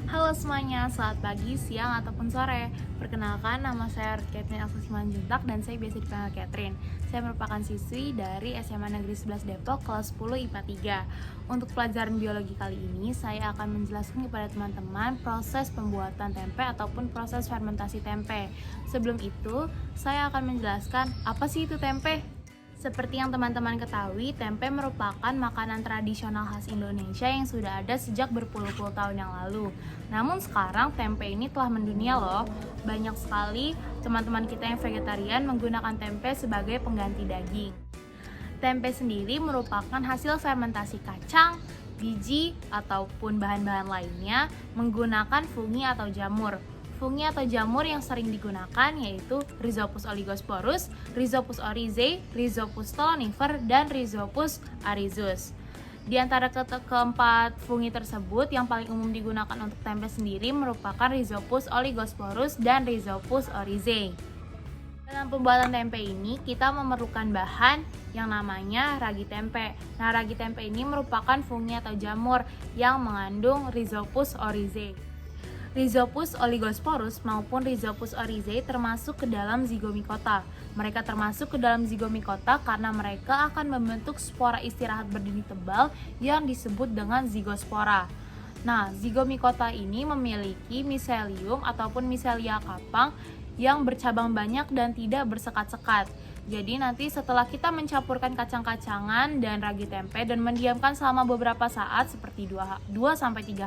Halo semuanya, selamat pagi, siang, ataupun sore. Perkenalkan, nama saya Catherine Elsa Simanjuntak dan saya biasa dipanggil Catherine. Saya merupakan siswi dari SMA Negeri 11 Depok, kelas 10 IPA 3. Untuk pelajaran biologi kali ini, saya akan menjelaskan kepada teman-teman proses pembuatan tempe ataupun proses fermentasi tempe. Sebelum itu, saya akan menjelaskan apa sih itu tempe? Seperti yang teman-teman ketahui, tempe merupakan makanan tradisional khas Indonesia yang sudah ada sejak berpuluh-puluh tahun yang lalu. Namun sekarang tempe ini telah mendunia loh. Banyak sekali teman-teman kita yang vegetarian menggunakan tempe sebagai pengganti daging. Tempe sendiri merupakan hasil fermentasi kacang, biji, ataupun bahan-bahan lainnya menggunakan fungi atau jamur. Fungi atau jamur yang sering digunakan yaitu Rhizopus oligosporus, Rhizopus oryzae, Rhizopus stolonifer, dan Rhizopus aryzus. Di antara keempat fungi tersebut, yang paling umum digunakan untuk tempe sendiri merupakan Rhizopus oligosporus dan Rhizopus oryzae. Dalam pembuatan tempe ini, kita memerlukan bahan yang namanya ragi tempe. Nah, ragi tempe ini merupakan fungi atau jamur yang mengandung Rhizopus oryzae. Rhizopus oligosporus maupun Rhizopus oryzae termasuk ke dalam zygomicota. Mereka termasuk ke dalam zygomicota karena mereka akan membentuk spora istirahat berdinding tebal yang disebut dengan zygospora. Nah, zygomicota ini memiliki miselium ataupun miselia kapang yang bercabang banyak dan tidak bersekat-sekat. Jadi nanti setelah kita mencampurkan kacang-kacangan dan ragi tempe dan mendiamkan selama beberapa saat seperti 2-3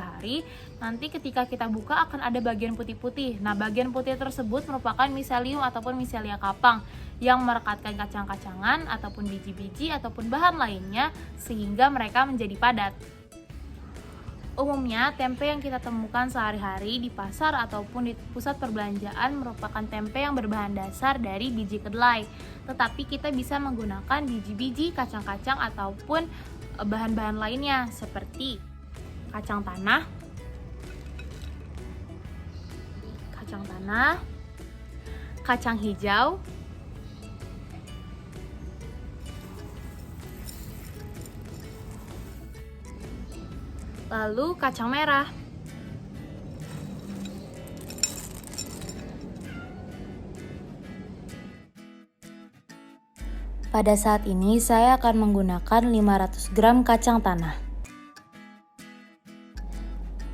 hari, nanti ketika kita buka akan ada bagian putih-putih. Nah, bagian putih tersebut merupakan miselium ataupun miselia kapang yang merekatkan kacang-kacangan ataupun biji-biji ataupun bahan lainnya sehingga mereka menjadi padat. Umumnya, tempe yang kita temukan sehari-hari di pasar ataupun di pusat perbelanjaan merupakan tempe yang berbahan dasar dari biji kedelai. Tetapi kita bisa menggunakan biji-biji, kacang-kacang ataupun bahan-bahan lainnya seperti kacang tanah, kacang hijau, lalu kacang merah. Pada saat ini saya akan menggunakan 500 gram kacang tanah.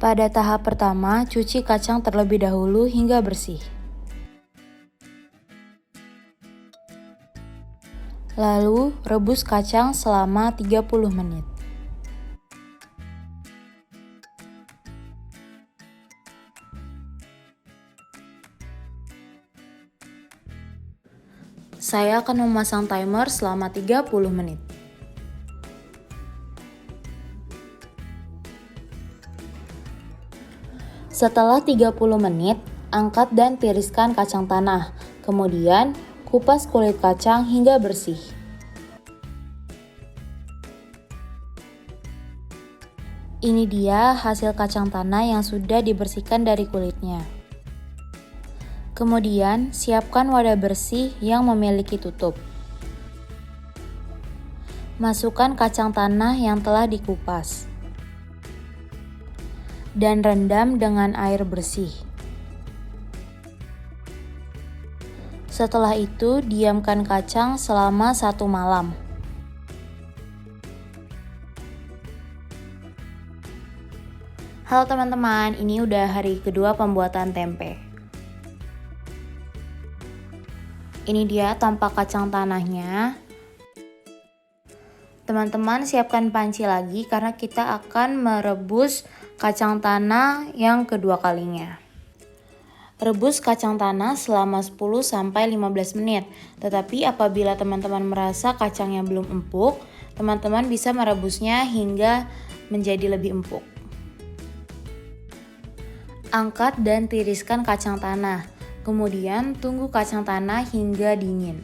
Pada tahap pertama, cuci kacang terlebih dahulu hingga bersih. Lalu, rebus kacang selama 30 menit. Saya akan memasang timer selama 30 menit. Setelah 30 menit, angkat dan tiriskan kacang tanah. Kemudian, kupas kulit kacang hingga bersih. Ini dia hasil kacang tanah yang sudah dibersihkan dari kulitnya. Kemudian, siapkan wadah bersih yang memiliki tutup. Masukkan kacang tanah yang telah dikupas. Dan rendam dengan air bersih. Setelah itu, diamkan kacang selama 1 malam. Halo teman-teman, ini udah hari kedua pembuatan tempe. Ini dia tampak kacang tanahnya. Teman-teman siapkan panci lagi karena kita akan merebus kacang tanah yang kedua kalinya. Rebus kacang tanah selama 10-15 menit. Tetapi apabila teman-teman merasa kacangnya belum empuk, teman-teman bisa merebusnya hingga menjadi lebih empuk. Angkat dan tiriskan kacang tanah. Kemudian tunggu kacang tanah hingga dingin.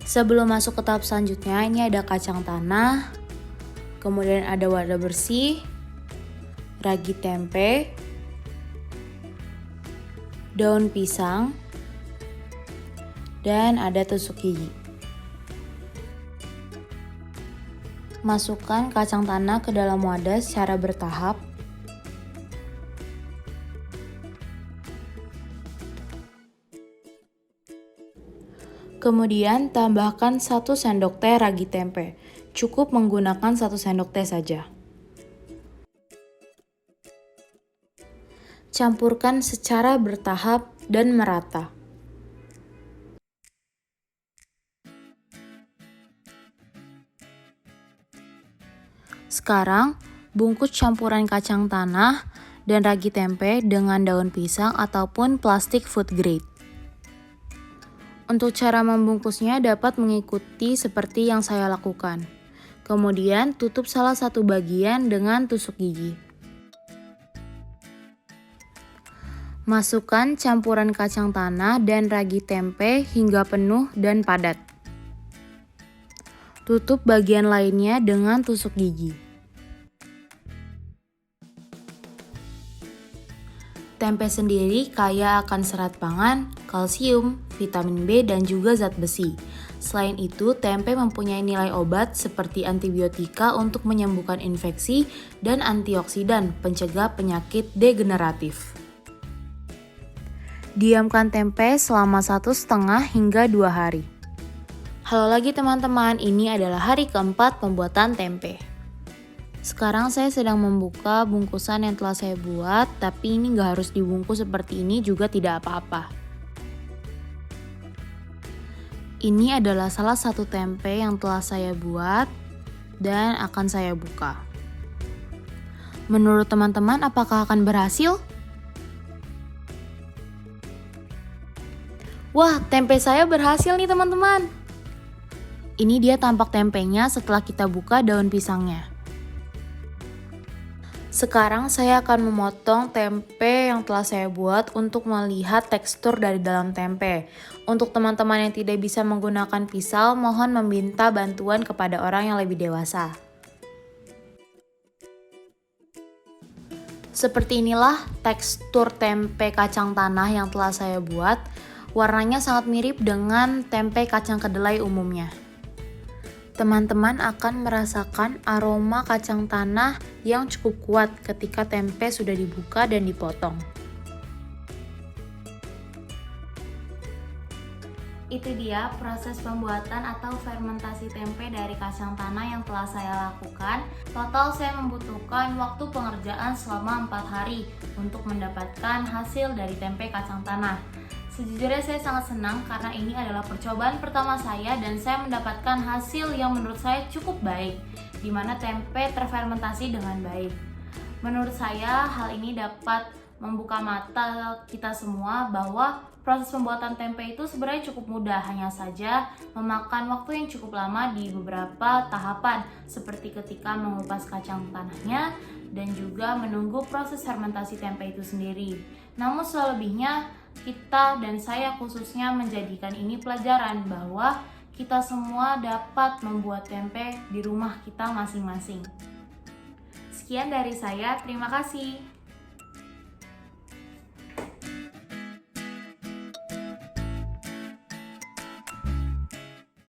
Sebelum masuk ke tahap selanjutnya, ini ada kacang tanah, kemudian ada wadah bersih, ragi tempe, daun pisang, dan ada tusuk gigi. Masukkan kacang tanah ke dalam wadah secara bertahap. Kemudian tambahkan 1 sendok teh ragi tempe. Cukup menggunakan 1 sendok teh saja. Campurkan secara bertahap dan merata. Sekarang, bungkus campuran kacang tanah dan ragi tempe dengan daun pisang ataupun plastik food grade. Untuk cara membungkusnya dapat mengikuti seperti yang saya lakukan. Kemudian tutup salah satu bagian dengan tusuk gigi. Masukkan campuran kacang tanah dan ragi tempe hingga penuh dan padat. Tutup bagian lainnya dengan tusuk gigi. Tempe sendiri kaya akan serat pangan, kalsium, vitamin B, dan juga zat besi. Selain itu, tempe mempunyai nilai obat seperti antibiotika untuk menyembuhkan infeksi dan antioksidan pencegah penyakit degeneratif. Diamkan tempe selama 1,5 hingga 2 hari. Halo lagi teman-teman, ini adalah hari keempat pembuatan tempe. Sekarang saya sedang membuka bungkusan yang telah saya buat, tapi ini nggak harus dibungkus seperti ini juga tidak apa-apa. Ini adalah salah satu tempe yang telah saya buat dan akan saya buka. Menurut teman-teman, apakah akan berhasil? Wah, tempe saya berhasil nih teman-teman. Ini dia tampak tempenya setelah kita buka daun pisangnya. Sekarang saya akan memotong tempe yang telah saya buat untuk melihat tekstur dari dalam tempe. Untuk teman-teman yang tidak bisa menggunakan pisau, mohon meminta bantuan kepada orang yang lebih dewasa. Seperti inilah tekstur tempe kacang tanah yang telah saya buat. Warnanya sangat mirip dengan tempe kacang kedelai umumnya. Teman-teman akan merasakan aroma kacang tanah yang cukup kuat ketika tempe sudah dibuka dan dipotong. Itu dia proses pembuatan atau fermentasi tempe dari kacang tanah yang telah saya lakukan. Total saya membutuhkan waktu pengerjaan selama 4 hari untuk mendapatkan hasil dari tempe kacang tanah. Sejujurnya saya sangat senang karena ini adalah percobaan pertama saya dan saya mendapatkan hasil yang menurut saya cukup baik, di mana tempe terfermentasi dengan baik. Menurut saya hal ini dapat membuka mata kita semua bahwa proses pembuatan tempe itu sebenarnya cukup mudah, hanya saja memakan waktu yang cukup lama di beberapa tahapan seperti ketika mengupas kacang tanahnya dan juga menunggu proses fermentasi tempe itu sendiri. Namun selebihnya kita dan saya khususnya menjadikan ini pelajaran bahwa kita semua dapat membuat tempe di rumah kita masing-masing. Sekian dari saya, terima kasih.